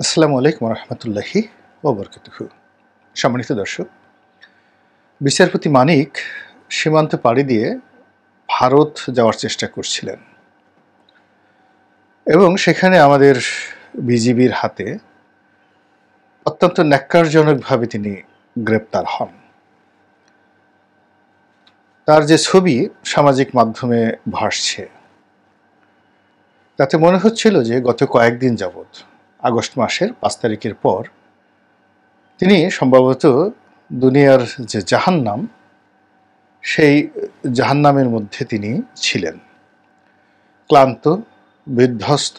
আসসালামু আলাইকুম রহমতুল্লাহি ওবরকাতুহু। সম্মানিত দর্শক, বিচারপতি মানিক সীমান্ত পাড়ি দিয়ে ভারত যাওয়ার চেষ্টা করছিলেন এবং সেখানে আমাদের বিজিবির হাতে অত্যন্ত ন্যাক্কারজনকভাবে তিনি গ্রেপ্তার হন। তার যে ছবি সামাজিক মাধ্যমে ভাসছে তাতে মনে হচ্ছিল যে গত কয়েকদিন যাবৎ আগস্ট মাসের 5 তারিখের পর তিনি সম্ভবত দুনিয়ার যে জাহান্নাম সেই জাহান্নামের মধ্যে তিনি ছিলেন, ক্লান্ত, বিধ্বস্ত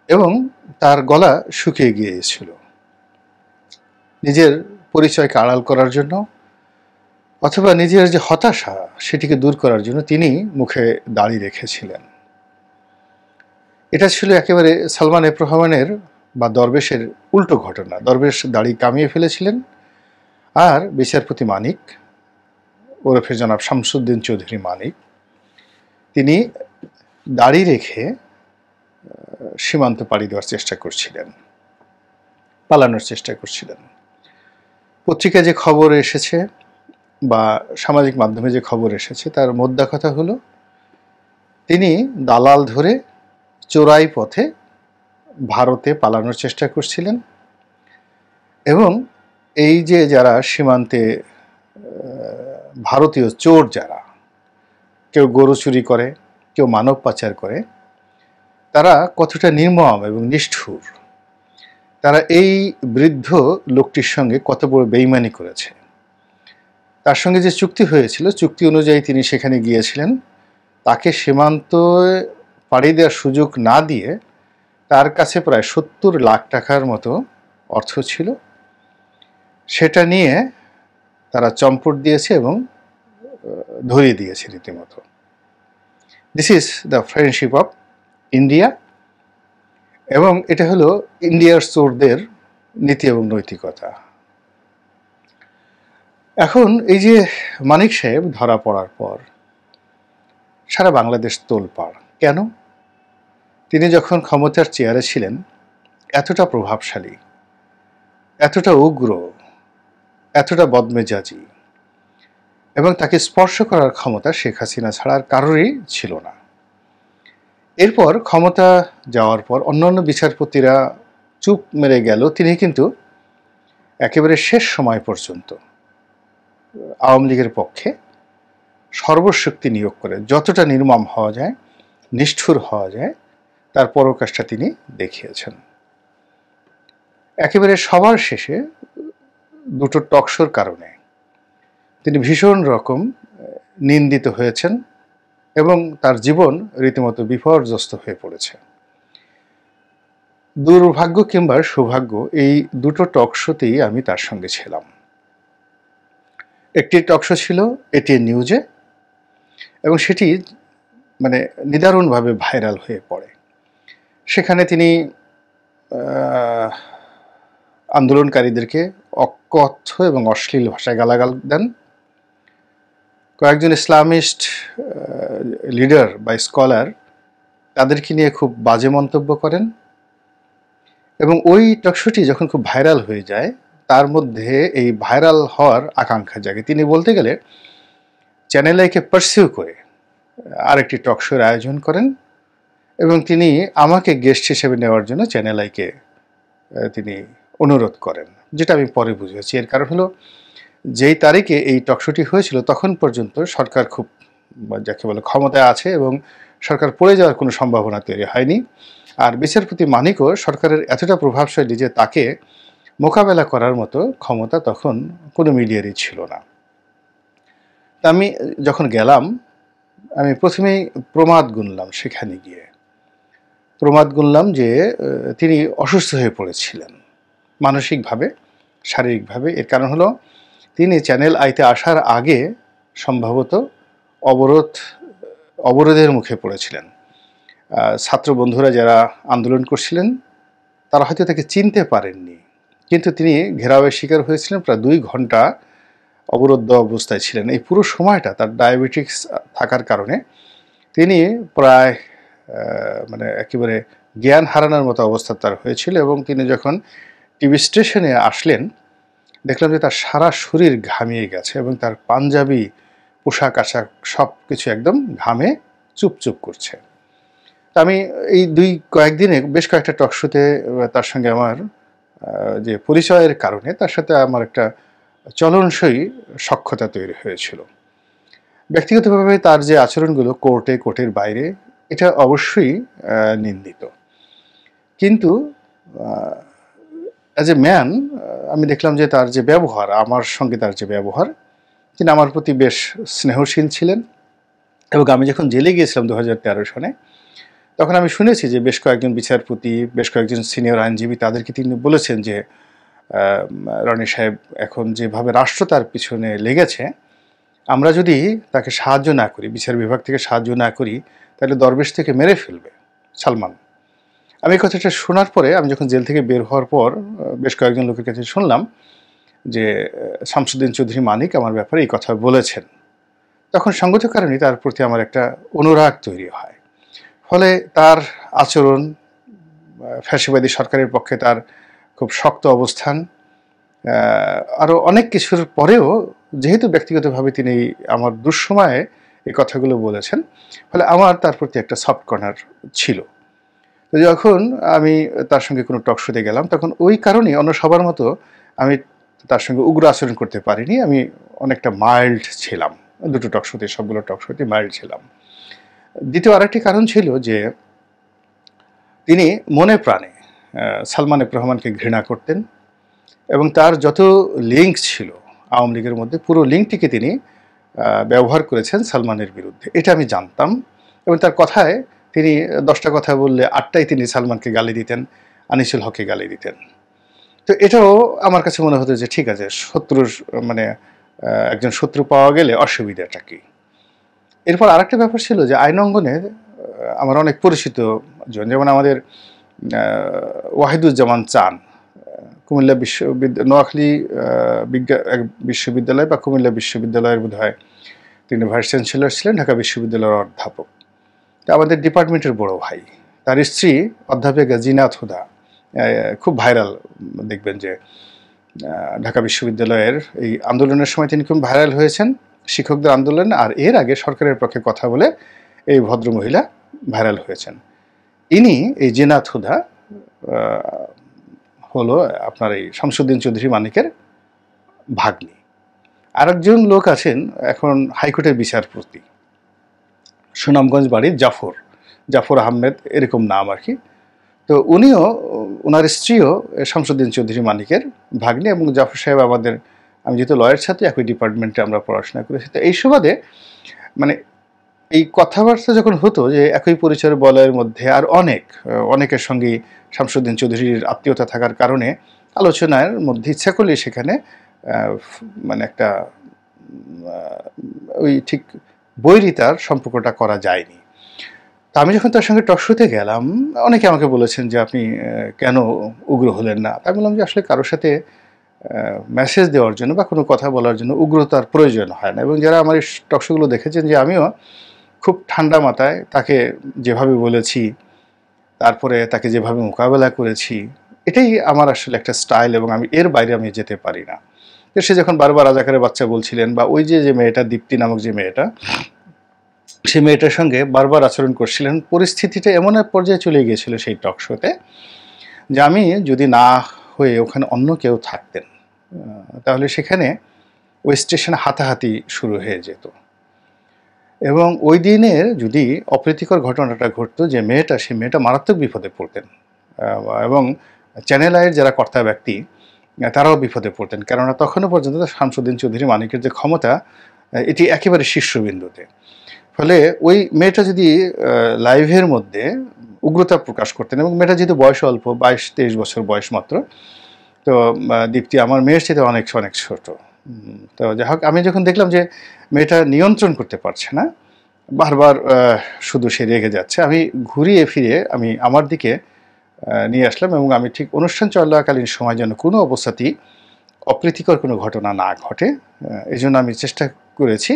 এবং তার গলা শুকিয়ে গিয়েছিল। নিজের পরিচয়কে আড়াল করার জন্য অথবা নিজের যে হতাশা সেটিকে দূর করার জন্য তিনি মুখে দাড়ি রেখেছিলেন। এটা ছিল একেবারে সালমান এফ রহমানের বা দরবেশের উল্টো ঘটনা। দরবেশ দাড়ি কামিয়ে ফেলেছিলেন আর বিচারপতি মানিক ওরফে জনাব শামসুদ্দিন চৌধুরী মানিক তিনি দাড়ি রেখে সীমান্ত পাড়ি দেওয়ার চেষ্টা করছিলেন, পালানোর চেষ্টা করছিলেন। পত্রিকায় যে খবর এসেছে বা সামাজিক মাধ্যমে যে খবর এসেছে তার মোদ্দা কথা হলো তিনি দালাল ধরে চোরাই পথে ভারতে পালানোর চেষ্টা করছিলেন এবং এই যে যারা সীমান্তে ভারতীয় চোর, যারা কেউ গরু চুরি করে, কেউ মানব পাচার করে, তারা কতটা নির্মম এবং নিষ্ঠুর, তারা এই বৃদ্ধ লোকটির সঙ্গে কত বড় বেইমানি করেছে। তার সঙ্গে যে চুক্তি হয়েছিল, চুক্তি অনুযায়ী তিনি সেখানে গিয়েছিলেন, তাকে সীমান্ত পাড়ি দেওয়ার সুযোগ না দিয়ে তার কাছে প্রায় 70 লাখ টাকার মতো অর্থ ছিল। সেটা নিয়ে তারা চম্পট দিয়েছে এবং ধরিয়ে দিয়েছে রীতিমতো। This is the friendship of India, এবং এটা হলো ইন্ডিয়ার চোরদের নীতি এবং নৈতিকতা। এখন এই যে মানিক সাহেব ধরা পড়ার পর সারা বাংলাদেশ তোলপাড়। কেন? তিনি যখন ক্ষমতার চেয়ারে ছিলেন এতটা প্রভাবশালী, এতটা উগ্র, এতটা বদমেজাজি, এবং তাকে স্পর্শ করার ক্ষমতা শেখ হাসিনা ছাড়া আর কারোরই ছিল না। এরপর ক্ষমতা যাওয়ার পর অন্যান্য বিচারপতিরা চুপ মেরে গেল, তিনি কিন্তু একেবারে শেষ সময় পর্যন্ত আওয়ামী লীগের পক্ষে সর্বশক্তি নিয়োগ করে যতটা নির্মম হওয়া যায়, নিষ্ঠুর হওয়া যায়, তার পরাকাষ্ঠা তিনি দেখিয়েছেন। একেবারে সবার শেষে দুটো টকশোর কারণে তিনি ভীষণ রকম নিন্দিত হয়েছেন এবং তার জীবন রীতিমতো বিপর্যস্ত হয়ে পড়েছে। দুর্ভাগ্য কিংবা সৌভাগ্য, এই দুটো টকশোতেই আমি তার সঙ্গে ছিলাম। একটি টকশো ছিল এটিএন নিউজে, এবং সেটি মানে নিদারুণভাবে ভাইরাল হয়ে পড়ে। সেখানে তিনি আন্দোলনকারীদেরকে অকথ্য এবং অশ্লীল ভাষায় গালাগাল দেন। কয়েকজন ইসলামিস্ট লিডার বা স্কলার তাদেরকে নিয়ে খুব বাজে মন্তব্য করেন, এবং ওই টকশোটি যখন খুব ভাইরাল হয়ে যায় তার মধ্যে এই ভাইরাল হওয়ার আকাঙ্ক্ষা জাগে। তিনি বলতে গেলে চ্যানেল আইকে পারসিউ করে আরেকটি টকশোর আয়োজন করেন এবং তিনি আমাকে গেস্ট হিসেবে নেওয়ার জন্য চ্যানেল আইকে তিনি অনুরোধ করেন, যেটা আমি পরে বুঝেছি। এর কারণ হলো যেই তারিখে এই টকশোটি হয়েছিল তখন পর্যন্ত সরকার খুব যাকে বলে ক্ষমতায় আছে এবং সরকার পড়ে যাওয়ার কোনো সম্ভাবনা তৈরি হয়নি। আর বিচারপতি মানিকও সরকারের এতটা প্রভাবশালী যে তাকে মোকাবেলা করার মতো ক্ষমতা তখন কোনো মিডিয়ারই ছিল না। তা আমি যখন গেলাম, আমি প্রথমেই প্রমাদ গুনলাম। সেখানে গিয়ে প্রমাদ গুনলাম যে তিনি অসুস্থ হয়ে পড়েছিলেন মানসিকভাবে, শারীরিকভাবে। এর কারণ হলো তিনি চ্যানেল আইতে আসার আগে সম্ভবত অবরোধের মুখে পড়েছিলেন। ছাত্র বন্ধুরা যারা আন্দোলন করছিলেন তারা হয়তো তাকে চিনতে পারেননি, কিন্তু তিনি ঘেরাওয়ের শিকার হয়েছিলেন। প্রায় 2 ঘন্টা অবরুদ্ধ অবস্থায় ছিলেন। এই পুরো সময়টা তার ডায়াবেটিক্স থাকার কারণে তিনি প্রায় একেবারে জ্ঞান হারানোর মতো অবস্থা তার হয়েছিল এবং তিনি যখন টিভি স্টেশনে আসলেন দেখলাম যে তার সারা শরীর ঘামিয়ে গেছে এবং তার পাঞ্জাবি পোশাক আশাক সব কিছু একদম ঘামে চুপচুপ করছে। তা আমি এই কয়েকদিনে বেশ কয়েকটা টক শোতে তার সঙ্গে আমার যে পরিচয়ের কারণে তার সাথে আমার একটা চলনসই সখ্যতা তৈরি হয়েছিল। ব্যক্তিগতভাবে তার যে আচরণগুলো কোর্টের বাইরে এটা অবশ্যই নিন্দিত, কিন্তু অ্যাজ এ ম্যান আমি দেখলাম যে তার যে ব্যবহার, আমার সঙ্গে তার যে ব্যবহার, তিনি আমার প্রতি বেশ স্নেহশীল ছিলেন। এবং আমি যখন জেলে গিয়েছিলাম 2013 সনে, তখন আমি শুনেছি যে বেশ কয়েকজন বিচারপতি, বেশ কয়েকজন সিনিয়র আইনজীবী তাদেরকে তিনি বলেছেন যে রনি সাহেব এখন যেভাবে রাষ্ট্র তার পিছনে লেগেছে, আমরা যদি তাকে সাহায্য না করি, বিচার বিভাগ থেকে সাহায্য না করি, তাহলে দরবেশ থেকে মেরে ফেলবে সালমান। আমি এই কথাটা শোনার পরে আমি যখন জেল থেকে বের হওয়ার পর বেশ কয়েকজন লোকের কাছে শুনলাম যে শামসুদ্দিন চৌধুরী মানিক আমার ব্যাপারে এই কথা বলেছেন। তখন সঙ্গত কারণে তার প্রতি আমার একটা অনুরাগ তৈরি হয়। ফলে তার আচরণ, ফ্যাসিবাদী সরকারের পক্ষে তার খুব শক্ত অবস্থান, আরও অনেক কিছুর পরেও যেহেতু ব্যক্তিগতভাবে তিনি আমার দুঃসময়ে এই কথাগুলো বলেছেন, ফলে আমার তার প্রতি একটা সফট কর্নার ছিল। তো যখন আমি তার সঙ্গে কোনো টক শোতে গেলাম, তখন ওই কারণেই অন্য সবার মতো আমি তার সঙ্গে উগ্র আচরণ করতে পারিনি। আমি অনেকটা মাইল্ড ছিলাম। দুটো টক শোতে, সবগুলো টক শোতে মাইল্ড ছিলাম। দ্বিতীয় আরেকটি কারণ ছিল যে তিনি মনে প্রাণে সালমান এফ রহমানকে ঘৃণা করতেন এবং তার যত লিঙ্ক ছিল আওয়ামী লীগের মধ্যে, পুরো লিঙ্কটিকে তিনি ব্যবহার করেছেন সালমানের বিরুদ্ধে। এটা আমি জানতাম এবং তার কথায় তিনি 10টা কথা বললে 8টাই তিনি সালমানকে গালি দিতেন, আনিসুল হককে গালি দিতেন। তো এটাও আমার কাছে মনে হতো যে ঠিক আছে, মানে একজন শত্রু পাওয়া গেলে অসুবিধাটা কি। এরপর আরেকটা ব্যাপার ছিল যে আইন অঙ্গনে আমার অনেক পরিচিত জন, যেমন আমাদের ওয়াহিদুজ্জামান চান, কুমিল্লা নোয়াখালী বিশ্ববিদ্যালয় বা কুমিল্লা বিশ্ববিদ্যালয়ের বোধহয় তিনি ভাইস চ্যান্সেলর ছিলেন, ঢাকা বিশ্ববিদ্যালয়ের অধ্যাপক, আমাদের ডিপার্টমেন্টের বড় ভাই। তার স্ত্রী অধ্যাপিকা জিনাত হুদা, খুব ভাইরাল, দেখবেন যে ঢাকা বিশ্ববিদ্যালয়ের এই আন্দোলনের সময় তিনি খুব ভাইরাল হয়েছেন, শিক্ষকদের আন্দোলন, আর এর আগে সরকারের পক্ষে কথা বলে এই ভদ্রমহিলা ভাইরাল হয়েছেন। ইনি এই জিনাত হুদা হলো আপনার এই শামসুদ্দিন চৌধুরী মানিকের ভাগ্নি। আরেকজন লোক আছেন এখন হাইকোর্টের বিচারপতি, সুনামগঞ্জ বাড়ির জাফর আহমেদ, এরকম নাম আর কি। তো উনিও, ওনার স্ত্রীও শামসুদ্দিন চৌধুরী মানিকের ভাগ্নি এবং জাফর সাহেব আমাদের, আমি যেহেতু লয়ের সাথে একই ডিপার্টমেন্টে আমরা পড়াশোনা করেছি, তো এই সুবাদে মানে এই কথাবার্তা যখন হতো যে একই পরিচয়ের বলয়ের মধ্যে আর অনেকের সঙ্গে শামসুদ্দিন চৌধুরীর আত্মীয়তা থাকার কারণে আলোচনার মধ্যে ইচ্ছা করলে সেখানে মানে একটা ওই ঠিক বৈরিতার সম্পর্কটা করা যায়নি। তা আমি যখন তার সঙ্গে টক শোতে গেলাম, অনেকে আমাকে বলেছেন যে আপনি কেন উগ্র হলেন না। তাই বললাম যে আসলে কারোর সাথে মেসেজ দেওয়ার জন্য বা কোনো কথা বলার জন্য উগ্রতার প্রয়োজন হয় না। এবং যারা আমার এই টক শোগুলো দেখেছেন যে আমিও খুব ঠান্ডা মাথায় তাকে যেভাবে বলেছি, তারপরে তাকে যেভাবে মোকাবেলা করেছি, এটাই আমার আসলে একটা স্টাইল এবং আমি এর বাইরে আমি যেতে পারি না। সে যখন বারবার রাজাকারের বাচ্চা বলছিলেন, বা ওই যে মেয়েটা দীপ্তি নামক যে মেয়েটা, সেই মেয়েটার সঙ্গে বারবার আচরণ করছিলেন, পরিস্থিতিটা এমন এক পর্যায়ে চলে গিয়েছিল সেই টক শোতে যে আমি যদি না হয়ে ওখানে অন্য কেউ থাকতেন, তাহলে সেখানে ওই স্টেশনে হাতাহাতি শুরু হয়ে যেত। এবং ওই দিনের যদি অপ্রীতিকর ঘটনাটা ঘটতো, যে সেই মেয়েটা মারাত্মক বিপদে পড়তেন এবং চ্যানেল আইয়ের যারা কর্তা ব্যক্তি তারাও বিপদে পড়তেন, কেননা তখনও পর্যন্ত শামসুদ্দিন চৌধুরী মানিকের যে ক্ষমতা, এটি একেবারে শীর্ষবিন্দুতে। ফলে ওই মেয়েটা যদি লাইভের মধ্যে উগ্রতা প্রকাশ করতেন, এবং মেয়েটা যেহেতু বয়স অল্প, 22-23 বছর বয়স মাত্র, তো দীপ্তি আমার মেয়ের সাথে অনেক ছোট। তো যাই হোক, আমি যখন দেখলাম যে মেয়েটা নিয়ন্ত্রণ করতে পারছে না, বারবার শুধু সে রেগে যাচ্ছে, আমি ঘুরিয়ে ফিরে আমি আমার দিকে নিয়ে আসলাম এবং আমি ঠিক অনুষ্ঠান চলাকালীন সময় যেন কোনো অবস্থাতেই অপ্রীতিকর কোনো ঘটনা না ঘটে, এই জন্য আমি চেষ্টা করেছি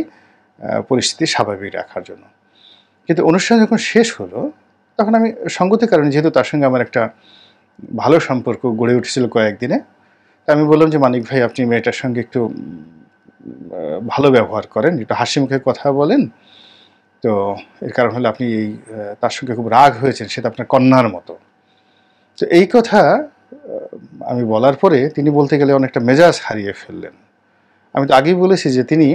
পরিস্থিতি স্বাভাবিক রাখার জন্য। কিন্তু অনুষ্ঠান যখন শেষ হলো, তখন আমি সঙ্গতির কারণে, যেহেতু তার সঙ্গে আমার একটা ভালো সম্পর্ক গড়ে উঠেছিল কয়েকদিনে, তা আমি বললাম যে, মানিক ভাই, আপনি মেয়েটার সঙ্গে একটু ভালো ব্যবহার করেন, একটু হাসি মুখে কথা বলেন। তো এর কারণ হলো আপনি তার সঙ্গে খুব রাগ হয়েছেন, সে তো আপনার কন্যার মতো। তো এই কথা আমি বলার পরে তিনি বলতে গেলে অনেকটা মেজাজ হারিয়ে ফেললেন। আমি তো আগেই বলেছি যে তিনি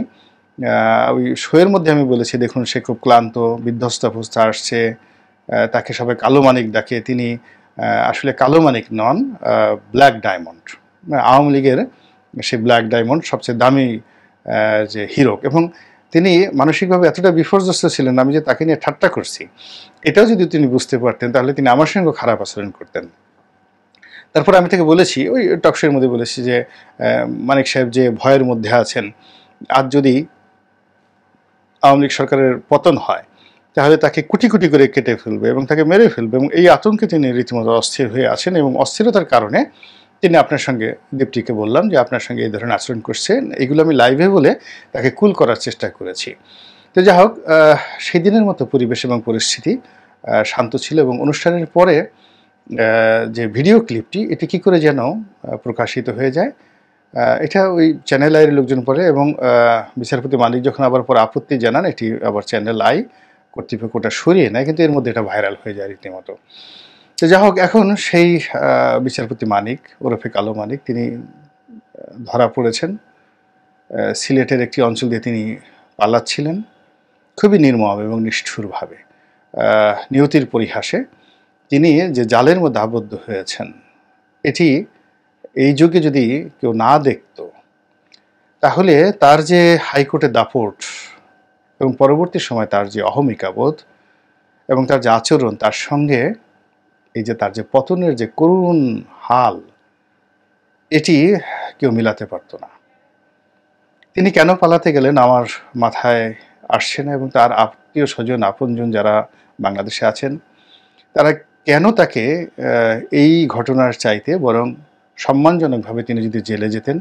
ওই শোয়ের মধ্যে আমি বলেছি, দেখুন সে খুব ক্লান্ত, বিধ্বস্ত অবস্থা আসছে, তাকে সবাই কালো মানিক ডাকে। তিনি আসলে কালো মানিক নন, ব্ল্যাক ডায়মন্ড। আওয়ামী লীগের সেই ব্ল্যাক ডায়মন্ড সবচেয়ে দামি যে হিরো, এবং তিনি মানসিকভাবে এতটা বিপর্যস্ত ছিলেন, আমি যে তাকে নিয়ে ঠাট্টা করছি এটাও যদি তিনি বুঝতে পারতেন, তাহলে তিনি আমার সঙ্গে খারাপ আচরণ করতেন। তারপর আমি তাকে বলেছি, ওই টকশোর মধ্যে বলেছি যে, মানিক সাহেব যে ভয়ের মধ্যে আছেন, আজ যদি আওয়ামী লীগ সরকারের পতন হয় তাহলে তাকে কুটি কুটি করে কেটে ফেলবে এবং তাকে মেরে ফেলবে, এবং এই আতঙ্কে তিনি রীতিমতো অস্থির হয়ে আছেন, এবং অস্থিরতার কারণে তিনি আপনার সঙ্গে, দীপ্তিকে বললাম যে আপনার সঙ্গে এই ধরনের আচরণ করছেন। এগুলো আমি লাইভে বলে তাকে কুল করার চেষ্টা করেছি। তো যাই হোক, সেই দিনের মতো পরিবেশ এবং পরিস্থিতি শান্ত ছিল, এবং অনুষ্ঠানের পরে যে ভিডিও ক্লিপটি, এটি কী করে যেন প্রকাশিত হয়ে যায়। এটা ওই চ্যানেল আইয়ের লোকজন পড়ে, এবং বিচারপতি মালিক যখন আবার পরে আপত্তি জানান, এটি আবার চ্যানেল আই কর্তৃপক্ষ ওটা সরিয়ে নেয়, কিন্তু এর মধ্যে এটা ভাইরাল হয়ে যায় রীতিমতো। তো যাই হোক, এখন সেই বিচারপতি মানিক ওরফে কালো মানিক, তিনি ধরা পড়েছেন। সিলেটের একটি অঞ্চল দিয়ে তিনি পালাচ্ছিলেন খুবই নির্মম এবং নিষ্ঠুরভাবে। নিয়তির পরিহাসে তিনি যে জালের মধ্যে আবদ্ধ হয়েছেন, এটি এই যুগে যদি কেউ না দেখত, তাহলে তার যে হাইকোর্টে দাপট এবং পরবর্তী সময় তার যে অহমিকা বোধ এবং তার যে আচরণ, তার সঙ্গে এই যে তার যে পতনের যে করুণ হাল, এটি কেউ মিলাতে পারত না। তিনি কেন পালাতে গেলেন আমার মাথায় আসছে না, এবং তার আত্মীয় স্বজন, আপনজন যারা বাংলাদেশে আছেন, তারা কেন তাকে এই ঘটনার চাইতে বরং সম্মানজনকভাবে তিনি যদি জেলে যেতেন,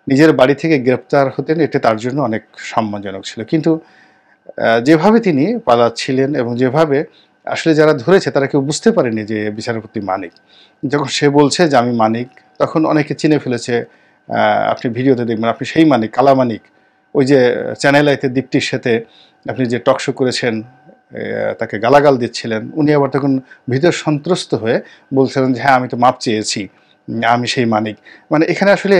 নিজের বাড়ি থেকে গ্রেপ্তার হতেন, এটা তার জন্য অনেক সম্মানজনক ছিল। কিন্তু যেভাবে তিনি পালাচ্ছিলেন এবং যেভাবে আসলে যারা ধরেছে তারা কেউ বুঝতে পারেনি যে বিচারপতি মানিক। যখন সে বলছে যে আমি মানিক, তখন অনেকে চিনে ফেলেছে। আপনি ভিডিওতে দেখবেন, আপনি সেই মানিক, কালা মানিক, ওই যে চ্যানেল আইতে দীপ্তির সাথে আপনি যে টকশো করেছেন, তাকে গালাগাল দিচ্ছিলেন, উনি আবার তখন ভিতর সন্ত্রস্ত হয়ে বলছিলেন যে হ্যাঁ, আমি তো মাপ চেয়েছি, আমি সেই মানিক। মানে এখানে আসলে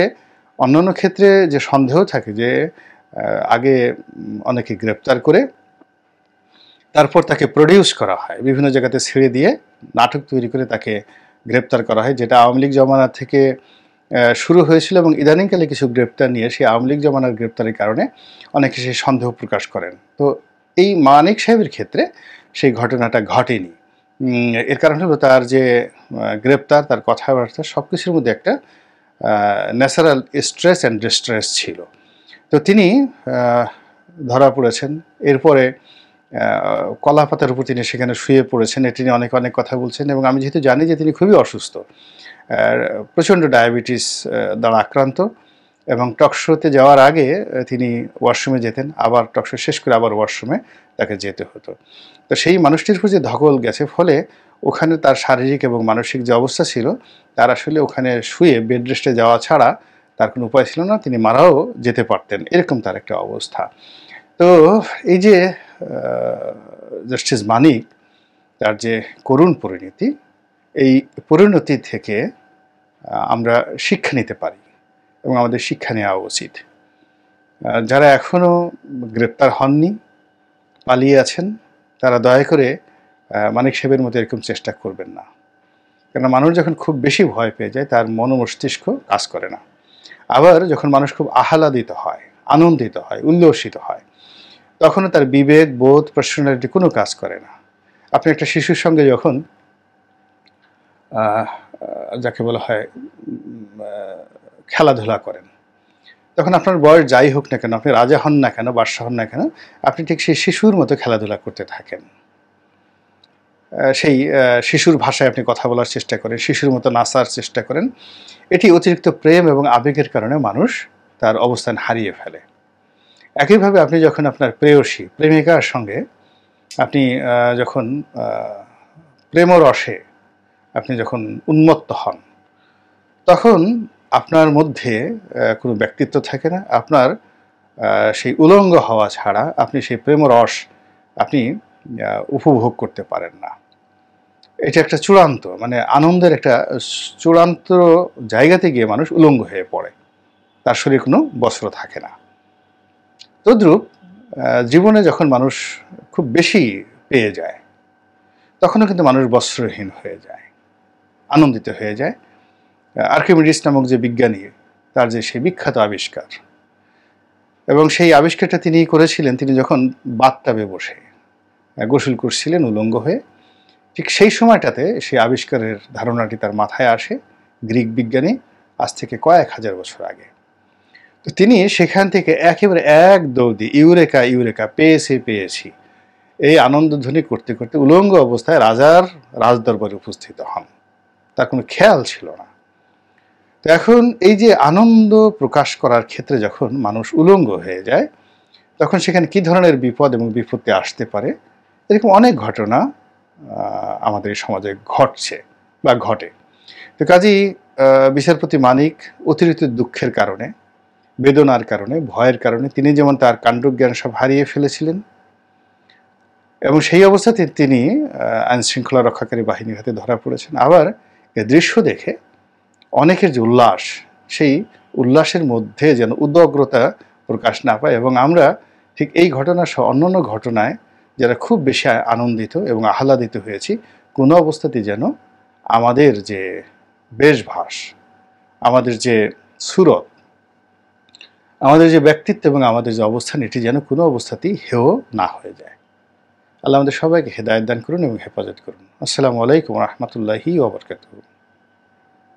অন্যান্য ক্ষেত্রে যে সন্দেহ থাকে যে আগে অনেকে গ্রেপ্তার করে তারপর তাকে প্রডিউস করা হয়, বিভিন্ন জায়গাতে ছেড়ে দিয়ে নাটক তৈরি করে তাকে গ্রেপ্তার করা হয়, যেটা আওয়ামী লীগ জমানা থেকে শুরু হয়েছিল, এবং ইদানিংকালে কিছু গ্রেপ্তার নিয়ে সেই আওয়ামী লীগ জমানার গ্রেপ্তারের কারণে অনেকে সেই সন্দেহ প্রকাশ করেন। তো এই মানিক সাহেবের ক্ষেত্রে সেই ঘটনাটা ঘটেনি। এর কারণ হলো তার যে গ্রেপ্তার, তার কথাবার্তা, সব কিছুর মধ্যে একটা ন্যাচারাল স্ট্রেস অ্যান্ড ডিস্ট্রেস ছিল। তো তিনি ধরা পড়েছেন। এরপরে কলা পাতার উপর তিনি সেখানে শুয়ে পড়েছেন, এটি নিয়ে অনেক অনেক কথা বলছেন, এবং আমি যেহেতু জানি যে তিনি খুবই অসুস্থ, প্রচণ্ড ডায়াবেটিস দ্বারা আক্রান্ত, এবং টকশোতে যাওয়ার আগে তিনি ওয়াশরুমে যেতেন, আবার টকশো শেষ করে আবার ওয়াশরুমে তাকে যেতে হতো। তো সেই মানুষটির উপর যে ধকল গেছে, ফলে ওখানে তার শারীরিক এবং মানসিক যে অবস্থা ছিল, তার আসলে ওখানে শুয়ে বেড রেস্টে যাওয়া ছাড়া তার কোনো উপায় ছিল না, তিনি মারাও যেতে পারতেন, এরকম তার একটা অবস্থা। তো এই যে জাস্টিস মানিক, তার যে করুণ পরিণতি, এই পরিণতি থেকে আমরা শিক্ষা নিতে পারি এবং আমাদের শিক্ষা নেওয়া উচিত। যারা এখনও গ্রেপ্তার হননি, পালিয়ে আছেন, তারা দয়া করে মানিক সাহেবের মতো এরকম চেষ্টা করবেন না। কেননা মানুষ যখন খুব বেশি ভয় পেয়ে যায়, তার মন মস্তিষ্ক কাজ করে না। আবার যখন মানুষ খুব আহ্লাদিত হয়, আনন্দিত হয়, উল্লসিত হয়, তখনও তার বিবেক, বোধ, পার্সোনালিটি কোনো কাজ করে না। আপনি একটা শিশুর সঙ্গে যখন যাকে বলা হয় খেলাধুলা করেন, তখন আপনার বয়স যাই হোক না কেন, আপনি রাজা হন না কেন, বাদশাহ হন না কেন, আপনি ঠিক সেই শিশুর মতো খেলাধুলা করতে থাকেন। সেই শিশুর ভাষায় আপনি কথা বলার চেষ্টা করেন, শিশুর মতো নাচার চেষ্টা করেন। এটি অতিরিক্ত প্রেম এবং আবেগের কারণে মানুষ তার অবস্থান হারিয়ে ফেলে। একইভাবে আপনি যখন আপনার প্রেয়সী, প্রেমিকার সঙ্গে আপনি যখন প্রেমরসে আপনি যখন উন্মত্ত হন, তখন আপনার মধ্যে কোনো ব্যক্তিত্ব থাকে না। আপনার সেই উলঙ্গ হওয়া ছাড়া আপনি সেই প্রেমরস আপনি উপভোগ করতে পারেন না। এটা একটা চূড়ান্ত, মানে আনন্দের একটা চূড়ান্ত জায়গাতে গিয়ে মানুষ উলঙ্গ হয়ে পড়ে, তার শরীরে কোনো বস্ত্র থাকে না। তদ্রূপ জীবনে যখন মানুষ খুব বেশি পেয়ে যায়, তখনও কিন্তু মানুষ বস্ত্রহীন হয়ে যায়, আনন্দিত হয়ে যায়। আর্কিমিডিস নামক যে বিজ্ঞানী, তার যে সেই বিখ্যাত আবিষ্কার, এবং সেই আবিষ্কারটা তিনি করেছিলেন তিনি যখন বাথটাবে বসে গোসল করছিলেন উলঙ্গ হয়ে। ঠিক সেই সময়টাতে সেই আবিষ্কারের ধারণাটি তার মাথায় আসে, গ্রিক বিজ্ঞানী, আজ থেকে কয়েক হাজার বছর আগে। তো তিনি সেখান থেকে একেবারে এক দৌড় দিয়ে ইউরেকা ইউরেকা, পেয়েছি এই আনন্দধ্বনি করতে করতে উলঙ্গ অবস্থায় রাজার রাজদরবারে উপস্থিত হন। তার কোনো খেয়াল ছিল না। তো এখন এই যে আনন্দ প্রকাশ করার ক্ষেত্রে যখন মানুষ উলঙ্গ হয়ে যায়, তখন সেখানে কী ধরনের বিপদ এবং বিপত্তি আসতে পারে, এরকম অনেক ঘটনা আমাদের সমাজে ঘটছে বা ঘটে। তো কাজেই বিচারপতি মানিক অতিরিক্ত দুঃখের কারণে, বেদনার কারণে, ভয়ের কারণে তিনি যেমন তার কাণ্ডজ্ঞান সব হারিয়ে ফেলেছিলেন, এবং সেই অবস্থাতে তিনি আইনশৃঙ্খলা রক্ষাকারী বাহিনীর হাতে ধরা পড়েছেন। আবার এ দৃশ্য দেখে অনেকের যে উল্লাস, সেই উল্লাসের মধ্যে যেন উদগ্রতা প্রকাশ না পায়, এবং আমরা ঠিক এই ঘটনা সহ অন্যান্য ঘটনায় যারা খুব বেশি আনন্দিত এবং আহ্লাদিত হয়েছি, কোনো অবস্থাতেই যেন আমাদের যে বেশভাস, আমাদের যে সুরত, আমাদের যে ব্যক্তিত্ব এবং আমাদের যে অবস্থান, এটি যেন কোনো অবস্থাতেই হেয় না হয়ে যায়। আল্লাহ আমাদের সবাইকে হেদায়েত দান করুন এবং হেফাজত করুন। আসসালামু আলাইকুম ওয়া রাহমাতুল্লাহি ওয়া বারাকাতুহু।